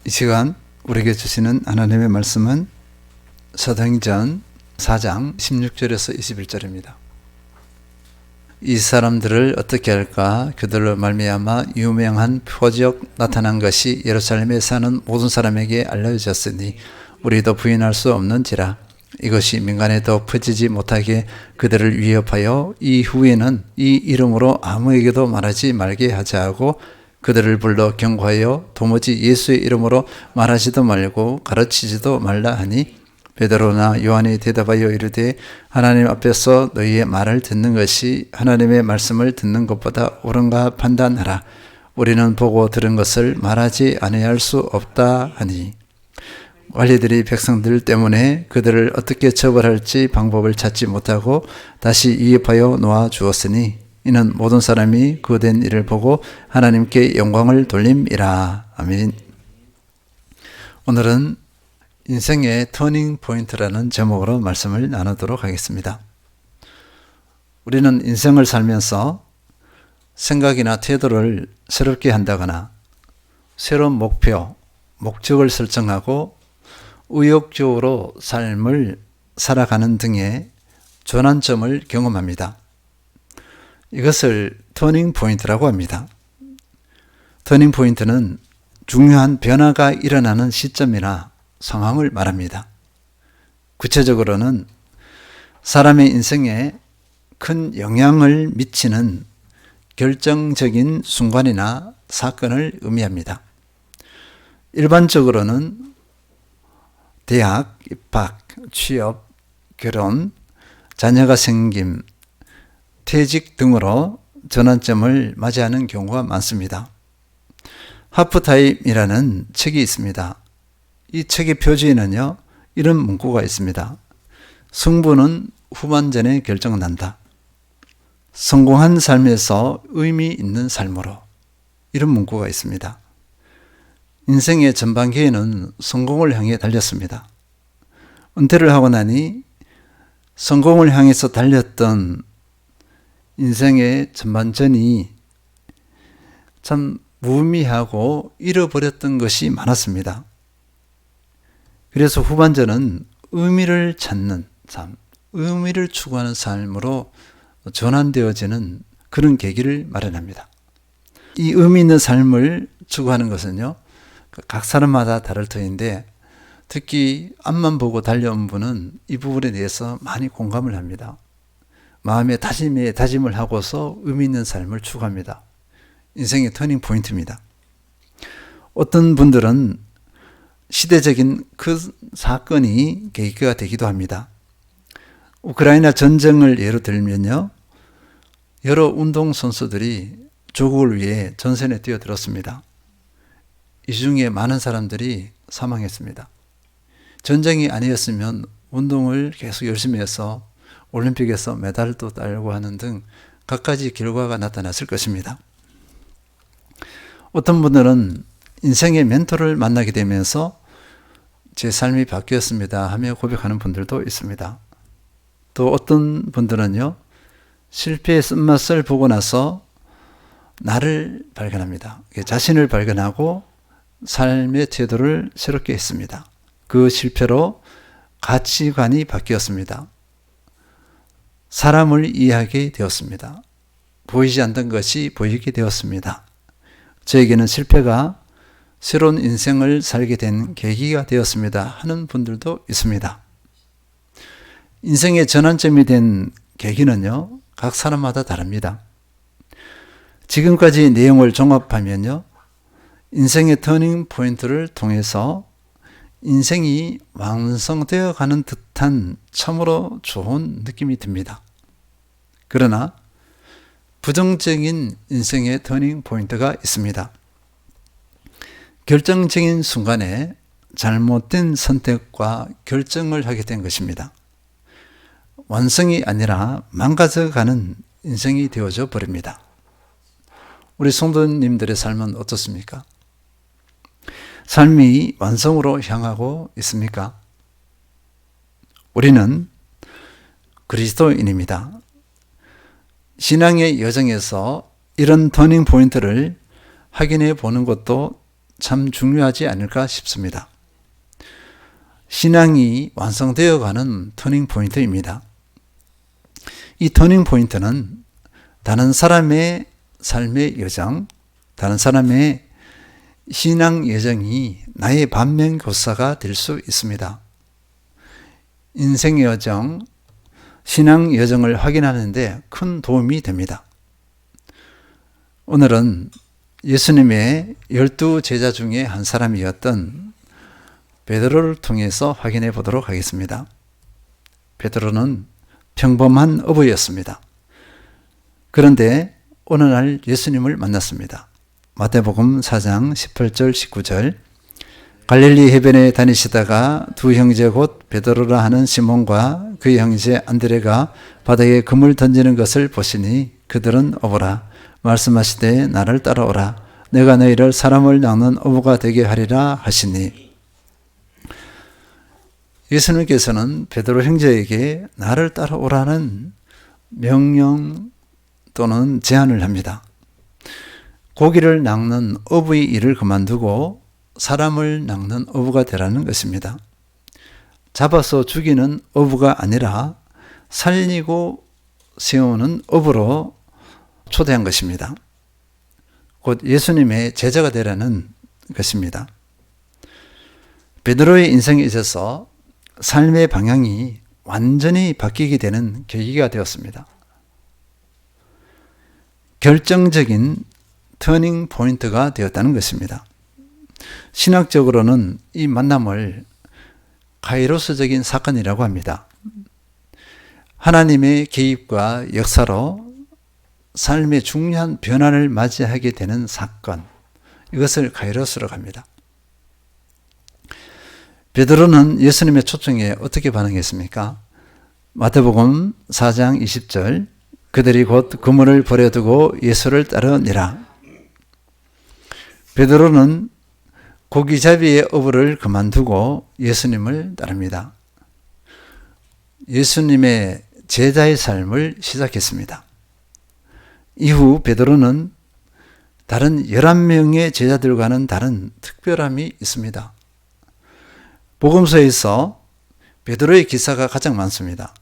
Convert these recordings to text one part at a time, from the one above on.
이 시간 우리에게 주시는 하나님의 말씀은 사도행전 4장 16절에서 21절입니다. 이 사람들을 어떻게 할까? 그들로 말미암아 유명한 표적 나타난 것이 예루살렘에 사는 모든 사람에게 알려졌으니 우리도 부인할 수 없는지라. 이것이 민간에 더 퍼지지 못하게 그들을 위협하여 이후에는 이 이름으로 아무에게도 말하지 말게 하자 하고 그들을 불러 경고하여 도무지 예수의 이름으로 말하지도 말고 가르치지도 말라 하니 베드로나 요한이 대답하여 이르되 하나님 앞에서 너희의 말을 듣는 것이 하나님의 말씀을 듣는 것보다 옳은가 판단하라. 우리는 보고 들은 것을 말하지 아니할 수 없다 하니 관리들이 백성들 때문에 그들을 어떻게 처벌할지 방법을 찾지 못하고 다시 위협하여 놓아 주었으니 이는 모든 사람이 그 된 일을 보고 하나님께 영광을 돌림이라. 아멘. 오늘은 인생의 터닝 포인트라는 제목으로 말씀을 나누도록 하겠습니다. 우리는 인생을 살면서 생각이나 태도를 새롭게 한다거나 새로운 목표, 목적을 설정하고 의욕적으로 삶을 살아가는 등의 전환점을 경험합니다. 이것을 터닝 포인트라고 합니다. 터닝 포인트는 중요한 변화가 일어나는 시점이나 상황을 말합니다. 구체적으로는 사람의 인생에 큰 영향을 미치는 결정적인 순간이나 사건을 의미합니다. 일반적으로는 대학 입학, 취업, 결혼, 자녀가 생김, 퇴직 등으로 전환점을 맞이하는 경우가 많습니다. 하프타임이라는 책이 있습니다. 이 책의 표지에는요, 이런 문구가 있습니다. 승부는 후반전에 결정난다. 성공한 삶에서 의미 있는 삶으로. 이런 문구가 있습니다. 인생의 전반기에는 성공을 향해 달렸습니다. 은퇴를 하고 나니 성공을 향해서 달렸던 인생의 전반전이 참 무의미하고 잃어버렸던 것이 많았습니다. 그래서 후반전은 의미를 찾는 삶, 의미를 추구하는 삶으로 전환되어지는 그런 계기를 마련합니다. 이 의미 있는 삶을 추구하는 것은요, 각 사람마다 다를 터인데 특히 앞만 보고 달려온 분은 이 부분에 대해서 많이 공감을 합니다. 마음의 다짐을 하고서 의미 있는 삶을 추구합니다. 인생의 터닝 포인트입니다. 어떤 분들은 시대적인 그 사건이 계기가 되기도 합니다. 우크라이나 전쟁을 예로 들면요, 여러 운동선수들이 조국을 위해 전선에 뛰어들었습니다. 이 중에 많은 사람들이 사망했습니다. 전쟁이 아니었으면 운동을 계속 열심히 해서 올림픽에서 메달도 따려고 하는 등 갖가지 결과가 나타났을 것입니다. 어떤 분들은 인생의 멘토를 만나게 되면서 제 삶이 바뀌었습니다 하며 고백하는 분들도 있습니다. 또 어떤 분들은요, 실패의 쓴맛을 보고 나서 나를 발견합니다. 자신을 발견하고 삶의 태도를 새롭게 했습니다. 그 실패로 가치관이 바뀌었습니다. 사람을 이해하게 되었습니다. 보이지 않던 것이 보이게 되었습니다. 저에게는 실패가 새로운 인생을 살게 된 계기가 되었습니다 하는 분들도 있습니다. 인생의 전환점이 된 계기는요, 각 사람마다 다릅니다. 지금까지 내용을 종합하면요, 인생의 터닝 포인트를 통해서 인생이 완성되어 가는 듯한 참으로 좋은 느낌이 듭니다. 그러나 부정적인 인생의 터닝 포인트가 있습니다. 결정적인 순간에 잘못된 선택과 결정을 하게 된 것입니다. 완성이 아니라 망가져가는 인생이 되어져 버립니다. 우리 성도님들의 삶은 어떻습니까? 삶이 완성으로 향하고 있습니까? 우리는 그리스도인입니다. 신앙의 여정에서 이런 터닝 포인트를 확인해 보는 것도 참 중요하지 않을까 싶습니다. 신앙이 완성되어 가는 터닝 포인트입니다. 이 터닝 포인트는 다른 사람의 삶의 여정, 다른 사람의 신앙 여정이 나의 반면교사가 될 수 있습니다. 인생의 여정, 신앙 여정을 확인하는 데 큰 도움이 됩니다. 오늘은 예수님의 12 제자 중에 한 사람이었던 베드로를 통해서 확인해 보도록 하겠습니다. 베드로는 평범한 어부였습니다. 그런데 어느 날 예수님을 만났습니다. 마태복음 4장 18절 19절 갈릴리 해변에 다니시다가 두 형제 곧 베드로라 하는 시몬과 그의 형제 안드레가 바다에 금을 던지는 것을 보시니 그들은 어부라 말씀하시되 나를 따라오라 내가 너희를 사람을 낚는 어부가 되게 하리라 하시니 예수님께서는 베드로 형제에게 나를 따라오라는 명령 또는 제안을 합니다. 고기를 낚는 어부의 일을 그만두고 사람을 낚는 어부가 되라는 것입니다. 잡아서 죽이는 어부가 아니라 살리고 세우는 어부로 초대한 것입니다. 곧 예수님의 제자가 되라는 것입니다. 베드로의 인생에 있어서 삶의 방향이 완전히 바뀌게 되는 계기가 되었습니다. 결정적인 터닝 포인트가 되었다는 것입니다. 신학적으로는 이 만남을 카이로스적인 사건이라고 합니다. 하나님의 개입과 역사로 삶의 중요한 변화를 맞이하게 되는 사건, 이것을 카이로스라고 합니다. 베드로는 예수님의 초청에 어떻게 반응했습니까? 마태복음 4장 20절 그들이 곧 그물을 버려두고 예수를 따르니라. 베드로는 고기잡이의 어부를 그만두고 예수님을 따릅니다. 예수님의 제자의 삶을 시작했습니다. 이후 베드로는 다른 11명의 제자들과는 다른 특별함이 있습니다. 복음서에서 베드로의 기사가 가장 많습니다.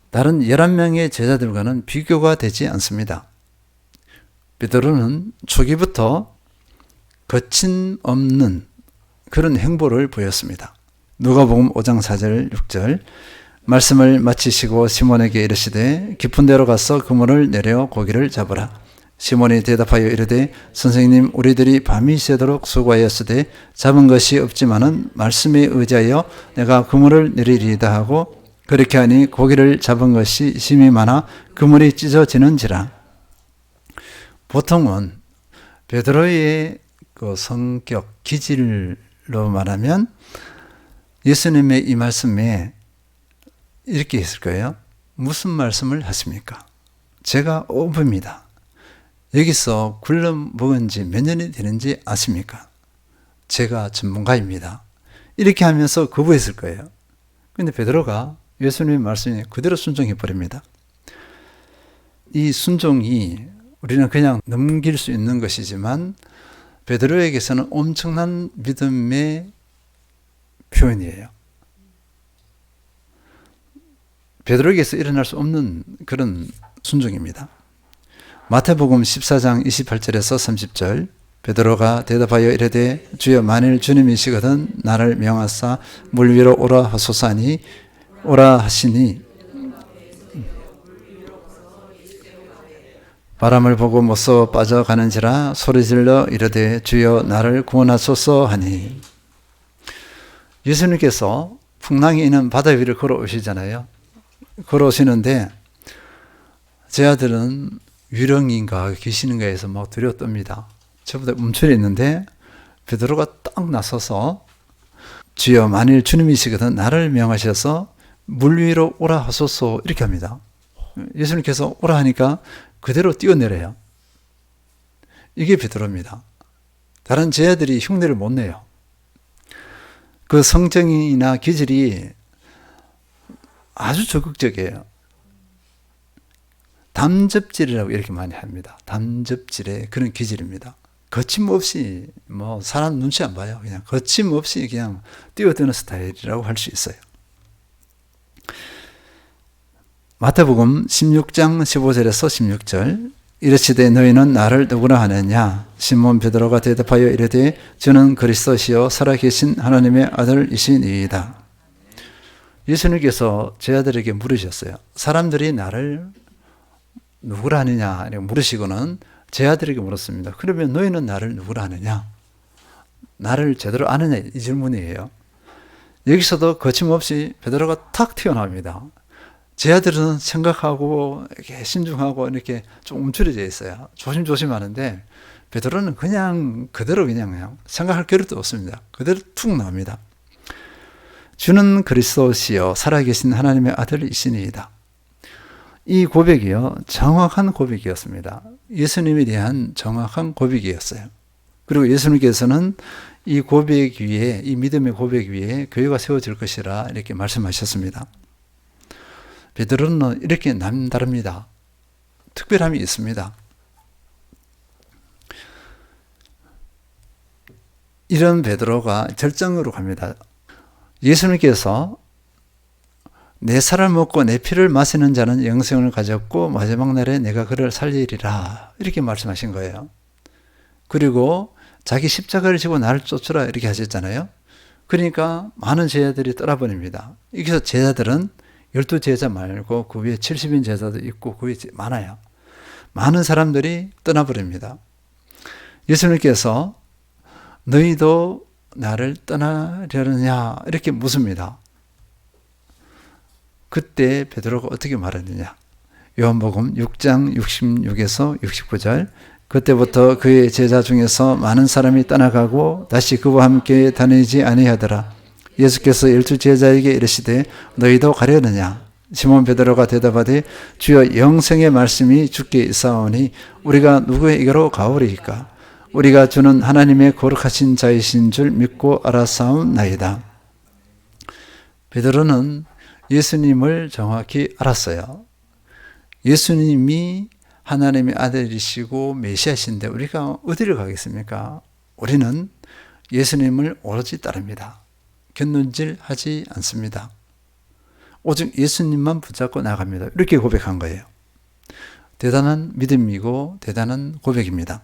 다른 11명의 제자들과는 비교가 되지 않습니다. 베드로는 초기부터 거침없는 그런 행보를 보였습니다. 누가복음 5장 4절 6절 말씀을 마치시고 시몬에게 이르시되 깊은 데로 가서 그물을 내려 고기를 잡으라. 시몬이 대답하여 이르되 선생님 우리들이 밤이 새도록 수고하였으되 잡은 것이 없지만은 말씀에 의지하여 내가 그물을 내리리이다 하고 그렇게 하니 고기를 잡은 것이 심히 많아 그물이 찢어지는지라. 보통은 베드로의 그 성격, 기질로 말하면 예수님의 이 말씀에 이렇게 했을 거예요. 무슨 말씀을 하십니까? 제가 어부입니다. 여기서 굴러 먹은 지 몇 년이 되는지 아십니까? 제가 전문가입니다. 이렇게 하면서 거부했을 거예요. 그런데 베드로가 예수님의 말씀에 그대로 순종해 버립니다. 이 순종이 우리는 그냥 넘길 수 있는 것이지만 베드로에게서는 엄청난 믿음의 표현이에요. 베드로에게서 일어날 수 없는 그런 순종입니다. 마태복음 14장 28절에서 30절 베드로가 대답하여 이르되 주여 만일 주님이시거든 나를 명하사 물 위로 오라 하소서니 오라 하시니 바람을 보고 못서 빠져가는지라 소리질러 이르되 주여 나를 구원하소서 하니 예수님께서 풍랑이 있는 바다 위를 걸어오시잖아요. 걸어오시는데 제 아들은 유령인가 귀신인가 해서 막 두려워 떱니다. 저보다 움츠려 있는데 베드로가 딱 나서서 주여 만일 주님이시거든 나를 명하셔서 물 위로 오라 하소서 이렇게 합니다. 예수님께서 오라 하니까 그대로 뛰어내려요. 이게 베드로입니다. 다른 제자들이 흉내를 못 내요. 그 성정이나 기질이 아주 적극적이에요. 담즙질이라고 이렇게 많이 합니다. 담즙질의 그런 기질입니다. 거침없이 뭐 사람 눈치 안 봐요. 그냥 거침없이 그냥 뛰어드는 스타일이라고 할 수 있어요. 마태복음 16장 15절에서 16절 이르시되 너희는 나를 누구라 하느냐 시몬 베드로가 대답하여 이르되 저는 그리스도시요 살아계신 하나님의 아들이시니이다. 예수님께서 제 아들에게 물으셨어요. 사람들이 나를 누구라 하느냐 이렇게 물으시고는 제 아들에게 물었습니다. 그러면 너희는 나를 누구라 하느냐? 나를 제대로 아느냐 이 질문이에요. 여기서도 거침없이 베드로가 탁 튀어나옵니다. 제 아들은 생각하고 이렇게 신중하고 이렇게 좀 움츠려져 있어요. 조심조심 하는데 베드로는 그냥 그대로 그냥 생각할 겨를도 없습니다. 그대로 툭 나옵니다. 주는 그리스도시요 살아계신 하나님의 아들이시니이다. 이 고백이요 정확한 고백이었습니다. 예수님에 대한 정확한 고백이었어요. 그리고 예수님께서는 이 고백 위에 이 믿음의 고백 위에 교회가 세워질 것이라 이렇게 말씀하셨습니다. 베드로는 이렇게 남다릅니다. 특별함이 있습니다. 이런 베드로가 절정으로 갑니다. 예수님께서 내 살을 먹고 내 피를 마시는 자는 영생을 가졌고 마지막 날에 내가 그를 살리리라 이렇게 말씀하신 거예요. 그리고 자기 십자가를 지고 나를 쫓으라 이렇게 하셨잖아요. 그러니까 많은 제자들이 떠나버립니다. 여기서 제자들은 12제자 말고 그 위에 70인 제자도 있고 그 위에 많아요. 많은 사람들이 떠나버립니다. 예수님께서 너희도 나를 떠나려느냐 이렇게 묻습니다. 그때 베드로가 어떻게 말했느냐? 요한복음 6장 66에서 69절 그때부터 그의 제자 중에서 많은 사람이 떠나가고 다시 그와 함께 다니지 아니하더라. 예수께서 12제자에게 이르시되 너희도 가려느냐? 시몬 베드로가 대답하되 주여 영생의 말씀이 주께 있사오니 우리가 누구에게로 가오리이까? 우리가 주는 하나님의 거룩하신 자이신 줄 믿고 알았사옵나이다. 베드로는 예수님을 정확히 알았어요. 예수님이 하나님의 아들이시고 메시아신데 우리가 어디를 가겠습니까? 우리는 예수님을 오로지 따릅니다. 곁눈질하지 않습니다. 오직 예수님만 붙잡고 나갑니다. 이렇게 고백한 거예요. 대단한 믿음이고 대단한 고백입니다.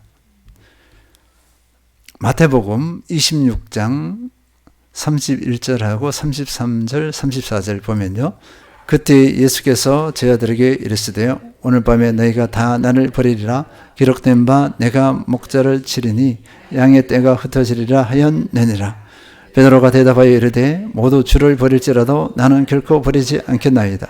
마태복음 26장 31절하고 33절, 34절 보면요. 그때 예수께서 제자들에게 이르시되 오늘 밤에 너희가 다 나를 버리리라 기록된 바 내가 목자를 치리니 양의 떼가 흩어지리라 하였느니라. 베드로가 대답하여 이르되 모두 주를 버릴지라도 나는 결코 버리지 않겠나이다.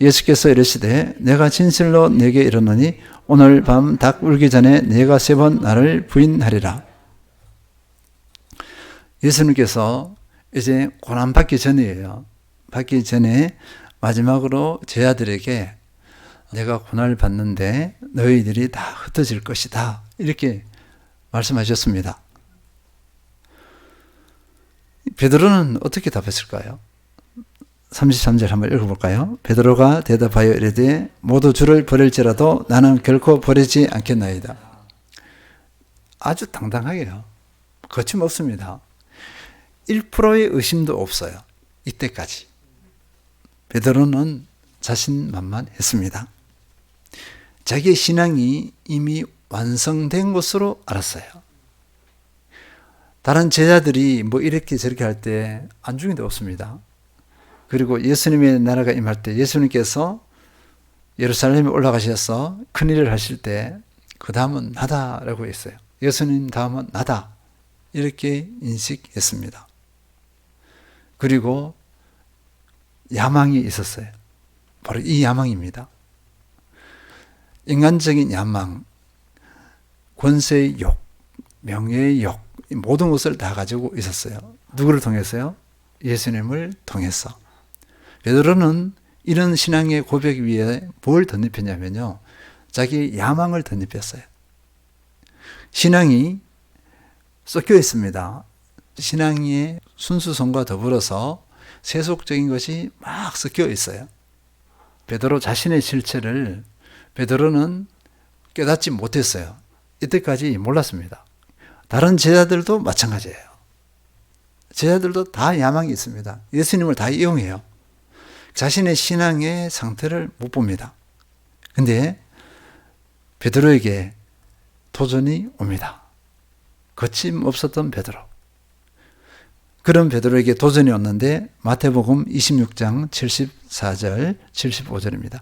예수께서 이르시되 내가 진실로 네게 이르노니 오늘 밤 닭 울기 전에 네가 3번 나를 부인하리라. 예수님께서 이제 고난받기 전이에요. 받기 전에 마지막으로 제자들에게 내가 고난을 받는데 너희들이 다 흩어질 것이다. 이렇게 말씀하셨습니다. 베드로는 어떻게 답했을까요? 33절 한번 읽어볼까요? 베드로가 대답하여 이르되 모두 주를 버릴지라도 나는 결코 버리지 않겠나이다. 아주 당당하게요. 거침없습니다. 1%의 의심도 없어요. 이때까지. 베드로는 자신만만했습니다. 자기의 신앙이 이미 완성된 것으로 알았어요. 다른 제자들이 뭐 이렇게 저렇게 할 때 안중에도 없습니다. 그리고 예수님의 나라가 임할 때 예수님께서 예루살렘에 올라가셔서 큰일을 하실 때 그 다음은 나다라고 했어요. 예수님 다음은 나다. 이렇게 인식했습니다. 그리고 야망이 있었어요. 바로 이 야망입니다. 인간적인 야망, 권세의 욕, 명예의 욕, 모든 것을 다 가지고 있었어요. 누구를 통해서요? 예수님을 통해서. 베드로는 이런 신앙의 고백 위에 뭘 덧입혔냐면요. 자기 야망을 덧입혔어요. 신앙이 섞여 있습니다. 신앙의 순수성과 더불어서 세속적인 것이 막 섞여 있어요. 베드로 자신의 실체를 베드로는 깨닫지 못했어요. 이때까지 몰랐습니다. 다른 제자들도 마찬가지예요. 제자들도 다 야망이 있습니다. 예수님을 다 이용해요. 자신의 신앙의 상태를 못 봅니다. 근데 베드로에게 도전이 옵니다. 거침없었던 베드로. 그런 베드로에게 도전이 왔는데 마태복음 26장 74절 75절입니다.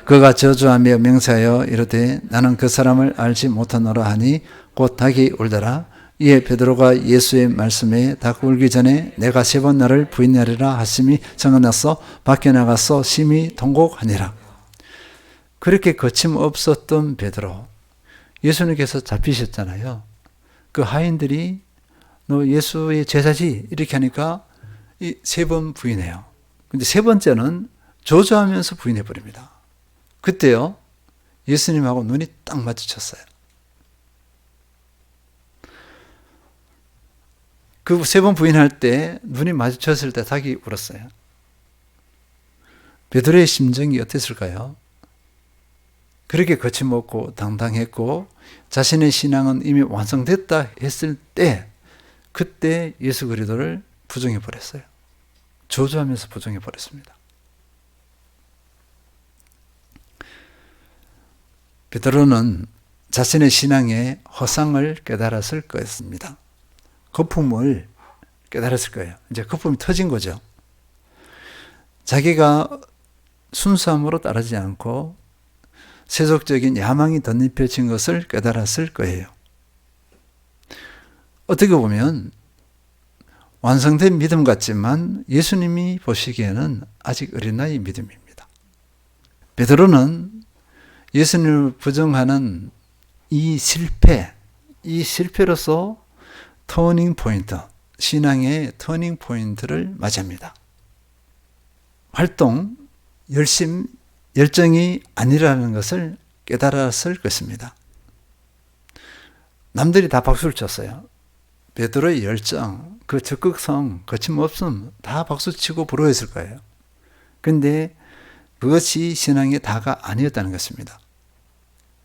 그가 저주하며 맹세하여 이르되 나는 그 사람을 알지 못하노라 하니 곧 닭이 울더라. 이에 베드로가 예수의 말씀에 닭 울기 전에 내가 3번 나를 부인하리라 하심이 정해놨어 밖에 나가서 심히 통곡하니라. 그렇게 거침없었던 베드로, 예수님께서 잡히셨잖아요. 그 하인들이 너 예수의 제자지 이렇게 하니까 3번 부인해요. 근데 3번째는 저주하면서 부인해버립니다. 그때요 예수님하고 눈이 딱 마주쳤어요. 그 3번 부인할 때 눈이 마주쳤을 때 닭이 울었어요. 베드로의 심정이 어땠을까요? 그렇게 거침없고 당당했고 자신의 신앙은 이미 완성됐다 했을 때 그때 예수 그리스도를 부정해 버렸어요. 저주하면서 부정해 버렸습니다. 베드로는 자신의 신앙의 허상을 깨달았을 것입니다. 거품을 깨달았을 거예요. 이제 거품이 터진 거죠. 자기가 순수함으로 따르지 않고 세속적인 야망이 덧입혀진 것을 깨달았을 거예요. 어떻게 보면 완성된 믿음 같지만 예수님이 보시기에는 아직 어린아이 믿음입니다. 베드로는 예수님을 부정하는 이 실패로서 터닝 포인트, 신앙의 터닝 포인트를 맞이합니다. 활동, 열정이 아니라는 것을 깨달았을 것입니다. 남들이 다 박수를 쳤어요. 베드로의 열정, 그 적극성, 거침없음 다 박수치고 부러워했을 거예요. 그런데 그것이 신앙의 다가 아니었다는 것입니다.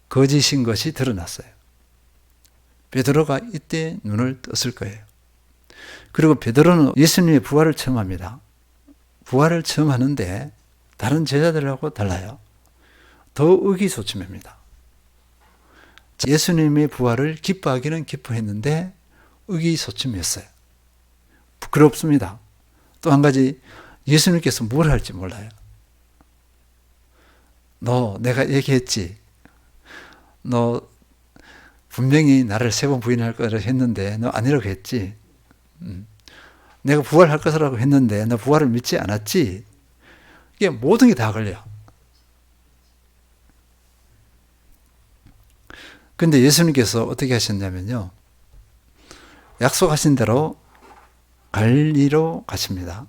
거짓인 것이 드러났어요. 베드로가 이때 눈을 떴을 거예요. 그리고 베드로는 예수님의 부활을 처음 합니다. 부활을 처음 하는데 다른 제자들하고 달라요. 더 의기소침합니다. 예수님의 부활을 기뻐하기는 기뻐했는데 의기소침했어요. 부끄럽습니다. 또 한 가지, 예수님께서 뭘 할지 몰라요. 너 내가 얘기했지. 너 분명히 나를 3번 부인할 거라 했는데 너 아니라고 했지. 내가 부활할 것이라고 했는데 너 부활을 믿지 않았지. 이게 모든 게 다 걸려. 근데 예수님께서 어떻게 하셨냐면요. 약속하신 대로 갈릴리로 가십니다.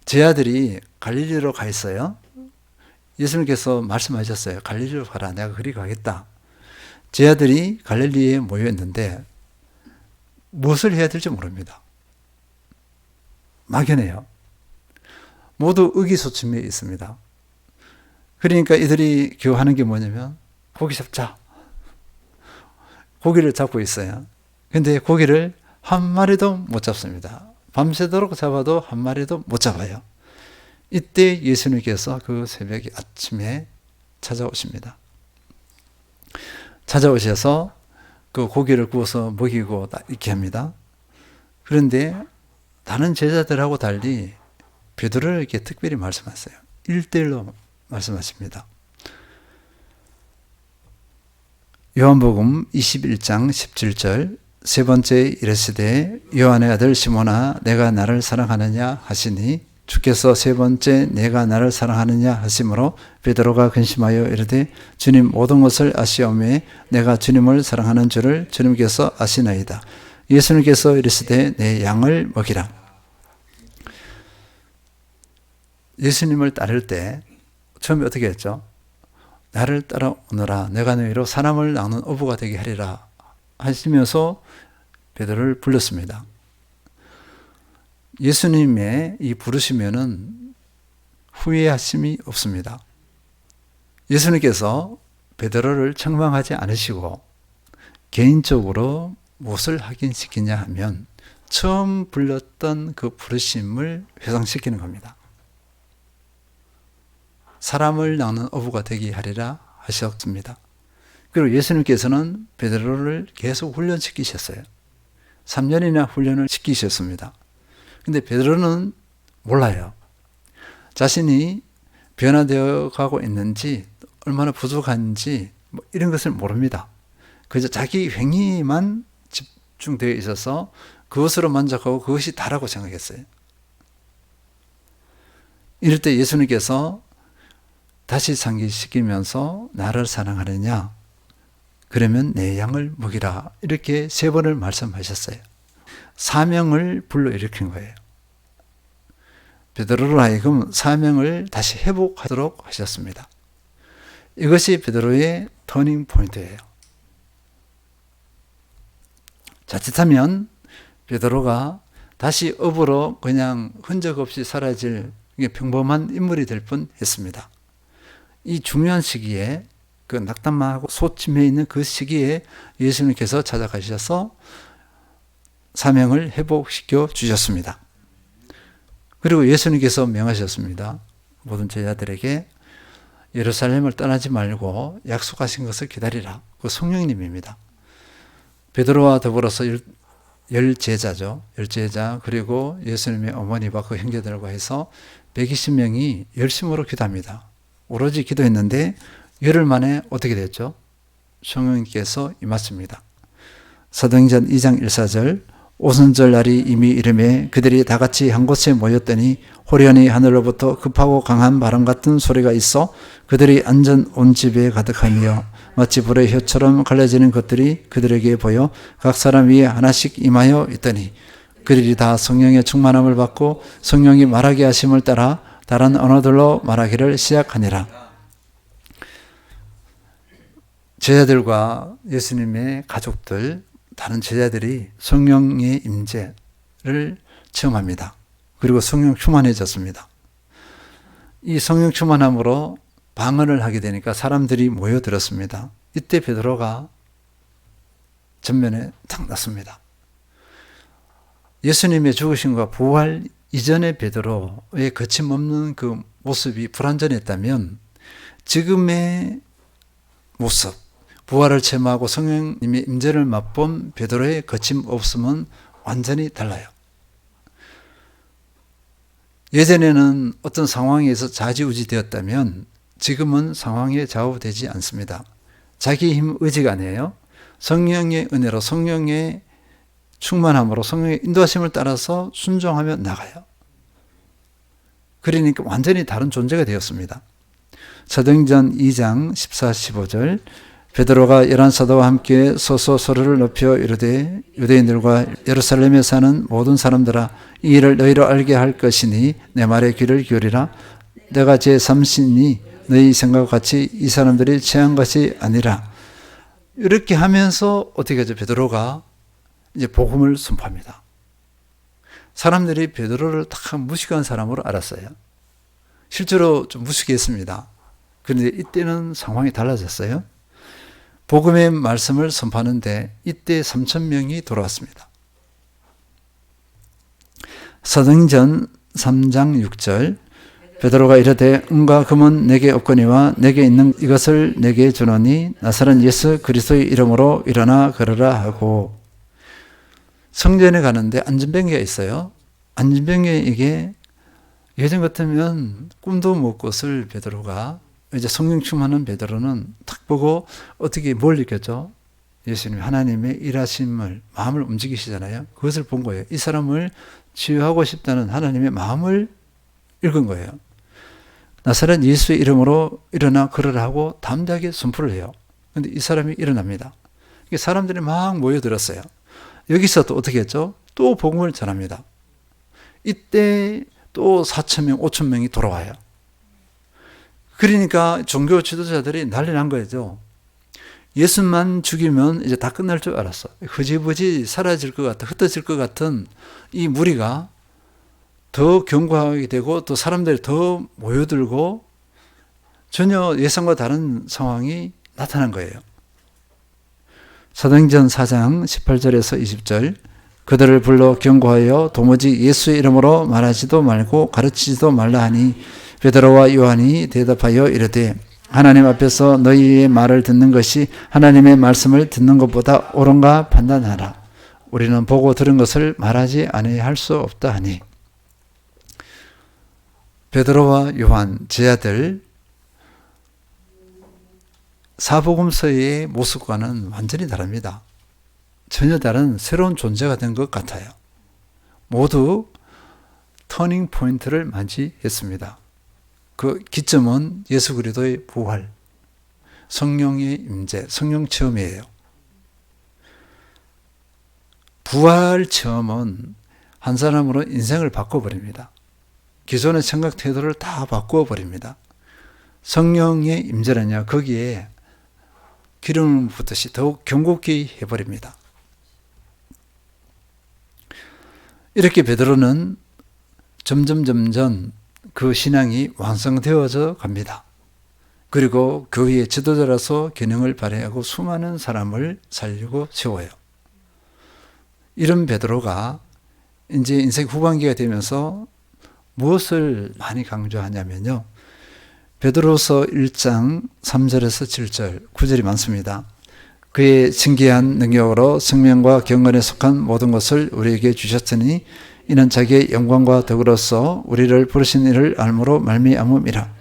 제 아들이 갈릴리로 가 있어요. 예수님께서 말씀하셨어요. 갈릴리로 가라. 내가 그리 가겠다. 제 아들이 갈릴리에 모여 있는데 무엇을 해야 될지 모릅니다. 막연해요. 모두 의기소침해 있습니다. 그러니까 이들이 교하는 게 뭐냐면 고기 잡자. 고기를 잡고 있어요. 근데 고기를 한 마리도 못 잡습니다. 밤새도록 잡아도 한 마리도 못 잡아요. 이때 예수님께서 그 새벽 아침에 찾아오십니다. 찾아오셔서 그 고기를 구워서 먹이고 이렇게 합니다. 그런데 다른 제자들하고 달리 베드로에게 특별히 말씀하세요. 1대1로 말씀하십니다. 요한복음 21장 17절 3번째 이르시되 요한의 아들 시몬아 내가 나를 사랑하느냐 하시니 주께서 3번째 내가 나를 사랑하느냐 하심으로 베드로가 근심하여 이르되 주님 모든 것을 아시오매 내가 주님을 사랑하는 줄을 주님께서 아시나이다. 예수님께서 이르시되 내 양을 먹이라. 예수님을 따를 때 처음에 어떻게 했죠? 나를 따라오너라. 내가 너희로 사람을 낚는 어부가 되게 하리라 하시면서 베드로를 불렀습니다. 예수님의 이 부르시면은 후회하심이 없습니다. 예수님께서 베드로를 책망하지 않으시고 개인적으로 무엇을 확인시키냐 하면 처음 불렀던 그 부르심을 회상시키는 겁니다. 사람을 낳는 어부가 되게 하리라 하셨습니다. 그리고 예수님께서는 베드로를 계속 훈련시키셨어요. 3년이나 훈련을 시키셨습니다. 근데 베드로는 몰라요. 자신이 변화되어 가고 있는지, 얼마나 부족한지 이런 것을 모릅니다. 그저 자기 행위만 집중되어 있어서 그것으로 만족하고 그것이 다라고 생각했어요. 이럴 때 예수님께서 다시 상기시키면서 나를 사랑하느냐? 그러면 내 양을 먹이라. 이렇게 3번을 말씀하셨어요. 사명을 불러일으킨 거예요. 베드로로 하여금 사명을 다시 회복하도록 하셨습니다. 이것이 베드로의 터닝 포인트예요. 자칫하면 베드로가 다시 업으로 그냥 흔적 없이 사라질 평범한 인물이 될 뻔했습니다. 이 중요한 시기에 그 낙담하고 소침해 있는 그 시기에 예수님께서 찾아가셔서 사명을 회복시켜 주셨습니다. 그리고 예수님께서 명하셨습니다. 모든 제자들에게 예루살렘을 떠나지 말고 약속하신 것을 기다리라. 그 성령님입니다. 베드로와 더불어서 열 제자죠. 열 제자 그리고 예수님의 어머니와 그 형제들과 해서 120명이 열심으로 기도합니다. 오로지 기도했는데 열흘 만에 어떻게 됐죠? 성령님께서 임하십니다. 사도행전 2장 1~4절 오순절 날이 이미 이르매 그들이 다 같이 한 곳에 모였더니 호련히 하늘로부터 급하고 강한 바람 같은 소리가 있어 그들이 앉은 온 집에 가득하며 마치 불의 혀처럼 갈라지는 것들이 그들에게 보여 각 사람 위에 하나씩 임하여 있더니 그들이 다 성령의 충만함을 받고 성령이 말하게 하심을 따라 다른 언어들로 말하기를 시작하니라. 제자들과 예수님의 가족들, 다른 제자들이 성령의 임재를 체험합니다. 그리고 성령 충만해졌습니다. 이 성령 충만함으로 방언을 하게 되니까 사람들이 모여들었습니다. 이때 베드로가 전면에 탁 났습니다. 예수님의 죽으심과 부활 이전의 베드로의 거침없는 그 모습이 불완전했다면 지금의 모습, 부활을 체험하고 성령님의 임재를 맛본 베드로의 거침없음은 완전히 달라요. 예전에는 어떤 상황에서 좌지우지 되었다면 지금은 상황에 좌우되지 않습니다. 자기 힘 의지가 아니에요. 성령의 은혜로 성령의 충만함으로 성령의 인도하심을 따라서 순종하며 나가요. 그러니까 완전히 다른 존재가 되었습니다. 사도행전 2장 14~15절 베드로가 11사도와 함께 서서 소리를 높여 이르되 유대인들과 예루살렘에 사는 모든 사람들아 이 일을 너희로 알게 할 것이니 내 말에 귀를 기울이라. 내가 제3신이 너희 생각과 같이 이 사람들이 취한 것이 아니라. 이렇게 하면서 어떻게 하죠? 베드로가 이제 복음을 선포합니다. 사람들이 베드로를 다 무식한 사람으로 알았어요. 실제로 좀 무식했습니다. 그런데 이때는 상황이 달라졌어요. 복음의 말씀을 선포하는데 이때 3,000명이 돌아왔습니다. 사도행전 3장 6절 베드로가 이르되 은과 금은 내게 없거니와 내게 있는 이것을 내게 주노니 나사렛 예수 그리스도의 이름으로 일어나 걸으라 하고 성전에 가는데 안전병기가 있어요. 안전병기에게 예전 같으면 꿈도 못 꿨을 베드로가 이제 성령 충만한 베드로는 딱 보고 어떻게 뭘 느꼈죠? 예수님 하나님의 일하심을 마음을 움직이시잖아요. 그것을 본 거예요. 이 사람을 치유하고 싶다는 하나님의 마음을 읽은 거예요. 나사렛 예수의 이름으로 일어나 걸으라 하고 담대하게 선포를 해요. 그런데 이 사람이 일어납니다. 사람들이 막 모여들었어요. 여기서 또 어떻게 했죠? 또 복음을 전합니다. 이때 또 4,000명, 5,000명이 돌아와요. 그러니까 종교 지도자들이 난리 난 거죠. 예수만 죽이면 이제 다 끝날 줄 알았어. 흐지부지 사라질 것 같은, 흩어질 것 같은 이 무리가 더 견고하게 되고 또 사람들이 더 모여들고 전혀 예상과 다른 상황이 나타난 거예요. 사도행전 4장 18절에서 20절 그들을 불러 경고하여 도무지 예수의 이름으로 말하지도 말고 가르치지도 말라 하니 베드로와 요한이 대답하여 이르되 하나님 앞에서 너희의 말을 듣는 것이 하나님의 말씀을 듣는 것보다 옳은가 판단하라. 우리는 보고 들은 것을 말하지 아니할 수 없다 하니 베드로와 요한 제자들 사복음서의 모습과는 완전히 다릅니다. 전혀 다른 새로운 존재가 된 것 같아요. 모두 터닝 포인트를 맞이했습니다. 그 기점은 예수 그리스도의 부활, 성령의 임재, 성령 체험이에요. 부활 체험은 한 사람으로 인생을 바꿔버립니다. 기존의 생각 태도를 다 바꾸어버립니다. 성령의 임재라냐 거기에 기름을 붓듯이 더욱 경고케 해버립니다. 이렇게 베드로는 점점 그 신앙이 완성되어져 갑니다. 그리고 교회의 지도자로서 기능을 발휘하고 수많은 사람을 살리고 세워요. 이런 베드로가 이제 인생 후반기가 되면서 무엇을 많이 강조하냐면요. 베드로서 1장 3절에서 7절, 9절이 많습니다. 그의 신기한 능력으로 생명과 경건에 속한 모든 것을 우리에게 주셨으니 이는 자기의 영광과 덕으로서 우리를 부르신 이를 알므로 말미암음이라.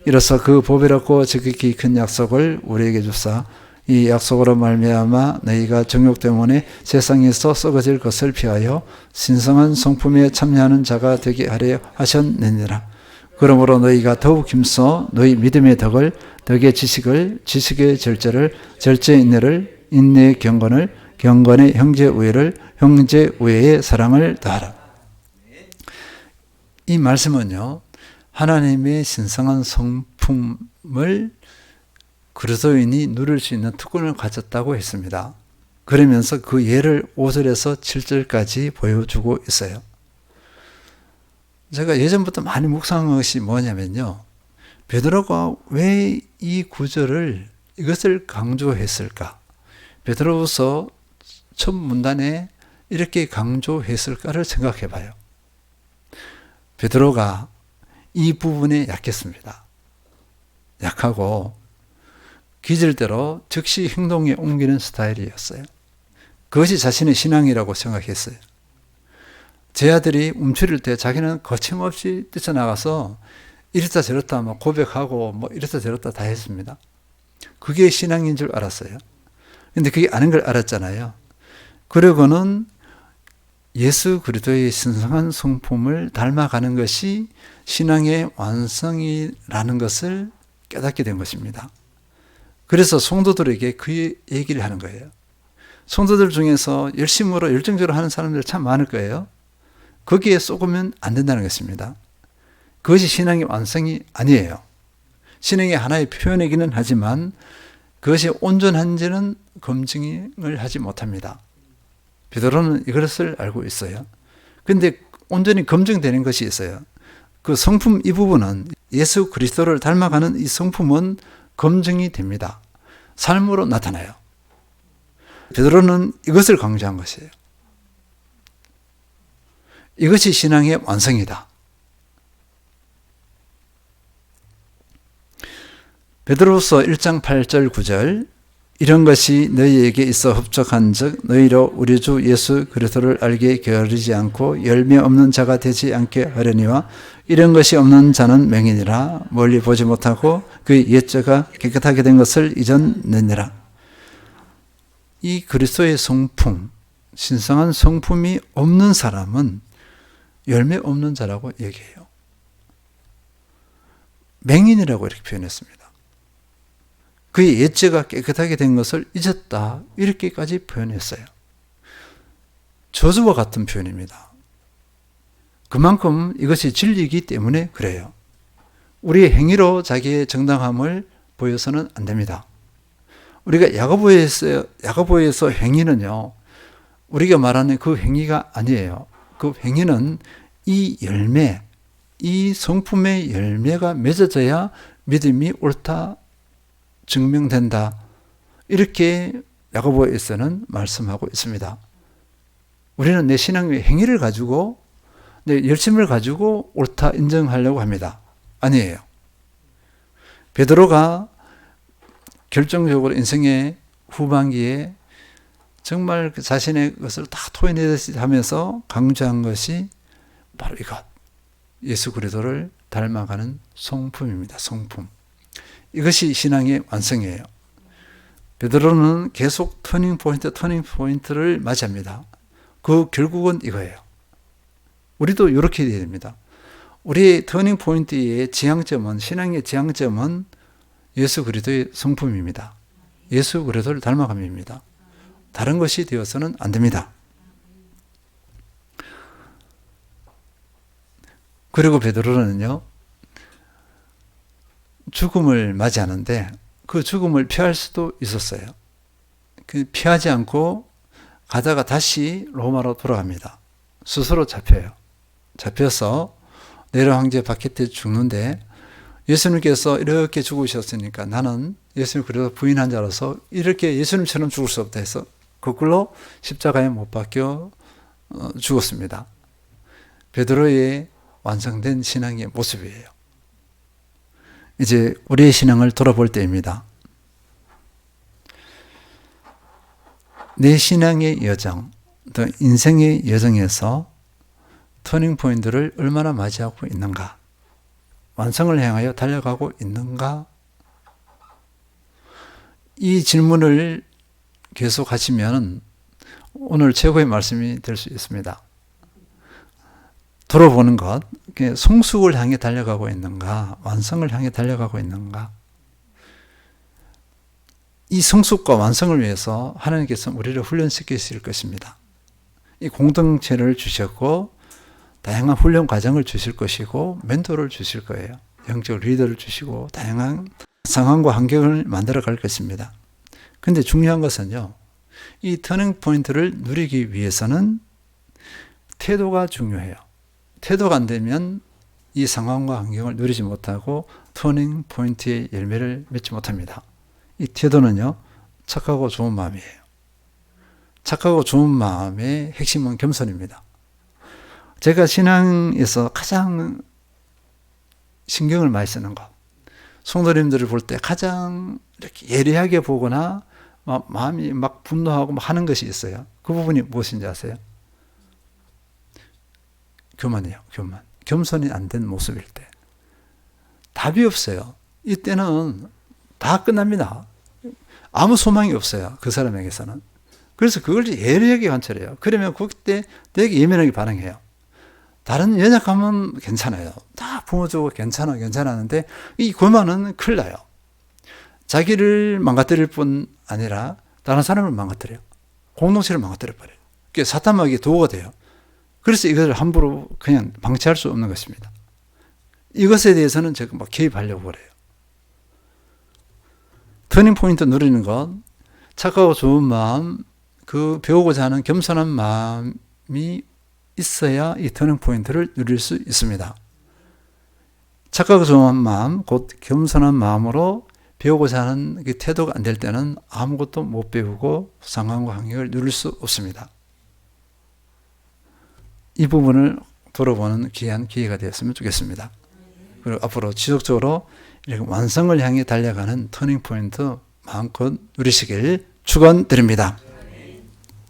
이로써 그 보배롭고 지극히 큰 약속을 우리에게 주사 이 약속으로 말미암아 너희가 정욕 때문에 세상에서 썩어질 것을 피하여 신성한 성품에 참여하는 자가 되게 하려 하셨느니라. 그러므로 너희가 더욱 힘써 너희 믿음의 덕을, 덕의 지식을, 지식의 절제를, 절제의 인내를, 인내의 경건을, 경건의 형제 우애를, 형제 우애의 사랑을 더하라. 이 말씀은요, 하나님의 신성한 성품을 그리스도인이 누릴 수 있는 특권을 가졌다고 했습니다. 그러면서 그 예를 5절에서 7절까지 보여주고 있어요. 제가 예전부터 많이 묵상한 것이 뭐냐면요. 베드로가 왜 이 구절을 이것을 강조했을까? 베드로서 첫 문단에 이렇게 강조했을까를 생각해 봐요. 베드로가 이 부분에 약했습니다. 약하고 기질대로 즉시 행동에 옮기는 스타일이었어요. 그것이 자신의 신앙이라고 생각했어요. 제 아들이 움츠릴 때 자기는 거침없이 뛰쳐나가서 이렇다 저렇다 뭐 고백하고 뭐 이렇다 저렇다 다 했습니다. 그게 신앙인 줄 알았어요. 근데 그게 아닌 걸 알았잖아요. 그러고는 예수 그리스도의 신성한 성품을 닮아가는 것이 신앙의 완성이라는 것을 깨닫게 된 것입니다. 그래서 성도들에게 그 얘기를 하는 거예요. 성도들 중에서 열심으로 열정적으로 하는 사람들 참 많을 거예요. 거기에 쏘으면 안 된다는 것입니다. 그것이 신앙의 완성이 아니에요. 신앙의 하나의 표현이기는 하지만 그것이 온전한지는 검증을 하지 못합니다. 베드로는 이것을 알고 있어요. 그런데 온전히 검증되는 것이 있어요. 그 성품 이 부분은 예수 그리스도를 닮아가는 이 성품은 검증이 됩니다. 삶으로 나타나요. 베드로는 이것을 강조한 것이에요. 이것이 신앙의 완성이다. 베드로서 1장 8절 9절 이런 것이 너희에게 있어 흡족한 즉 너희로 우리 주 예수 그리스도를 알게 게으르지 않고 열매 없는 자가 되지 않게 하려니와 이런 것이 없는 자는 맹인이라 멀리 보지 못하고 그 옛죄가 깨끗하게 된 것을 잊었느니라. 이 그리스도의 성품, 신성한 성품이 없는 사람은 열매 없는 자라고 얘기해요. 맹인이라고 이렇게 표현했습니다. 그의 옛죄가 깨끗하게 된 것을 잊었다. 이렇게까지 표현했어요. 저주와 같은 표현입니다. 그만큼 이것이 진리이기 때문에 그래요. 우리의 행위로 자기의 정당함을 보여서는 안 됩니다. 우리가 야고보에서 행위는요, 우리가 말하는 그 행위가 아니에요. 그 행위는 이 열매, 이 성품의 열매가 맺어져야 믿음이 옳다 증명된다. 이렇게 야고보에서는 말씀하고 있습니다. 우리는 내 신앙의 행위를 가지고 내 열심을 가지고 옳다 인정하려고 합니다. 아니에요. 베드로가 결정적으로 인생의 후반기에 정말 그 자신의 것을 다 토해내듯이 하면서 강조한 것이 바로 이것. 예수 그리스도를 닮아가는 성품입니다. 성품. 이것이 신앙의 완성이에요. 베드로는 계속 터닝 포인트를 맞이합니다. 그 결국은 이거예요. 우리도 이렇게 돼야 됩니다. 우리의 터닝 포인트의 지향점은, 신앙의 지향점은 예수 그리스도의 성품입니다. 예수 그리스도를 닮아감입니다. 다른 것이 되어서는 안 됩니다. 그리고 베드로는요, 죽음을 맞이하는데 그 죽음을 피할 수도 있었어요. 피하지 않고 가다가 다시 로마로 돌아갑니다. 스스로 잡혀요. 잡혀서 네로 황제 바게트에 죽는데 예수님께서 이렇게 죽으셨으니까 나는 예수님 그래도 부인한 자로서 이렇게 예수님처럼 죽을 수 없다 해서 거꾸로 십자가에 못 박혀 죽었습니다. 베드로의 완성된 신앙의 모습이에요. 이제 우리의 신앙을 돌아볼 때입니다. 내 신앙의 여정, 또 인생의 여정에서 터닝 포인트를 얼마나 맞이하고 있는가? 완성을 향하여 달려가고 있는가? 이 질문을 계속 하시면 오늘 최고의 말씀이 될 수 있습니다. 돌아보는 것, 성숙을 향해 달려가고 있는가? 완성을 향해 달려가고 있는가? 이 성숙과 완성을 위해서 하나님께서 우리를 훈련시키실 것입니다. 이 공동체를 주셨고 다양한 훈련 과정을 주실 것이고 멘토를 주실 거예요. 영적 리더를 주시고 다양한 상황과 환경을 만들어 갈 것입니다. 근데 중요한 것은요, 이 터닝 포인트를 누리기 위해서는 태도가 중요해요. 태도가 안 되면 이 상황과 환경을 누리지 못하고 터닝 포인트의 열매를 맺지 못합니다. 이 태도는요, 착하고 좋은 마음이에요. 착하고 좋은 마음의 핵심은 겸손입니다. 제가 신앙에서 가장 신경을 많이 쓰는 것, 성도님들을 볼 때 가장 이렇게 예리하게 보거나 마음이 막 분노하고 하는 것이 있어요. 그 부분이 무엇인지 아세요? 교만이에요. 교만. 겸손이 안 된 모습일 때. 답이 없어요. 이때는 다 끝납니다. 아무 소망이 없어요. 그 사람에게서는. 그래서 그걸 예리하게 관찰해요. 그러면 그때 되게 예민하게 반응해요. 다른 연약하면 괜찮아요. 다 부모주고 괜찮았는데 이 교만은 큰일 나요. 자기를 망가뜨릴 뿐 아니라 다른 사람을 망가뜨려요. 공동체를 망가뜨려버려요. 그게 사탄마귀의 도구가 돼요. 그래서 이것을 함부로 그냥 방치할 수 없는 것입니다. 이것에 대해서는 제가 막 개입하려고 그래요. 터닝 포인트 누리는 것, 착하고 좋은 마음, 그 배우고자 하는 겸손한 마음이 있어야 이 터닝 포인트를 누릴 수 있습니다. 착하고 좋은 마음, 곧 겸손한 마음으로 배우고자 하는 그 태도가 안 될 때는 아무것도 못 배우고 상황과 환경을 누릴 수 없습니다. 이 부분을 돌아보는 귀한 기회가 되었으면 좋겠습니다. 그리고 앞으로 지속적으로 이렇게 완성을 향해 달려가는 터닝 포인트 마음껏 누리시길 축원드립니다.